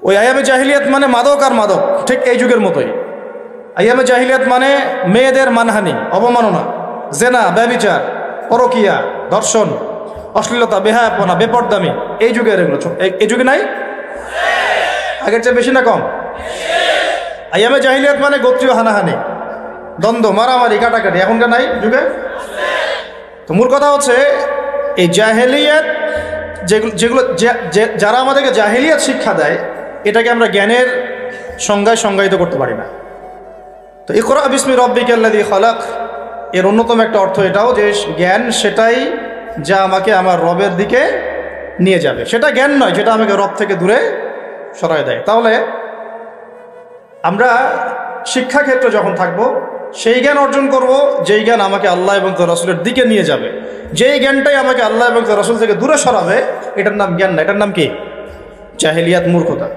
ওই আইয়ামে জাহিলিয়াত মানে মাদক আর মাদক, ঠিক এই যুগের মতোই। আইয়ামে জাহিলিয়াত মানে মেয়েদের মানহানি, অবমাননা, জেনা, ব্যভিচার, পরকিয়া, ধর্ষণ, অশ্লীলতা, বেহায়াপনা, বেপরদামি, এই যুগের এগুলো। এই যুগে নাই? আগের চেয়ে বেশি না কম? আইয়ামে জাহিলিয়াত মানে গোত্রীয় হানাহানি, দ্বন্দ্ব, মারামারি, কাটাকাটি, এখনকার নাই যুগে? তো মূল কথা হচ্ছে এই জাহেলিয়াত যেগুলো যারা আমাদেরকে জাহেলিয়াত শিক্ষা দেয়, এটাকে আমরা জ্ঞানের সংজ্ঞায় সংজ্ঞায়িত করতে পারি না। তো ইকরা বিসমি রাব্বিকাল্লাযী খালাক এর অন্যতম একটা অর্থ এটাও যে জ্ঞান সেটাই যা আমাকে আমার রবের দিকে নিয়ে যাবে, সেটা জ্ঞান নয় যেটা আমাকে রব থেকে দূরে সরায় দেয়। তাহলে আমরা শিক্ষাক্ষেত্রে যখন থাকবো সেই জ্ঞান অর্জন করব যেই জ্ঞান আমাকে আল্লাহ এবং তার রাসূলের দিকে নিয়ে যাবে। যেই জ্ঞানটাই আমাকে আল্লাহ এবং তার রাসূল থেকে দূরে সরাবে, এটার নাম জ্ঞান না, এটার নাম কি? জাহেলিয়াত, মূর্খতা।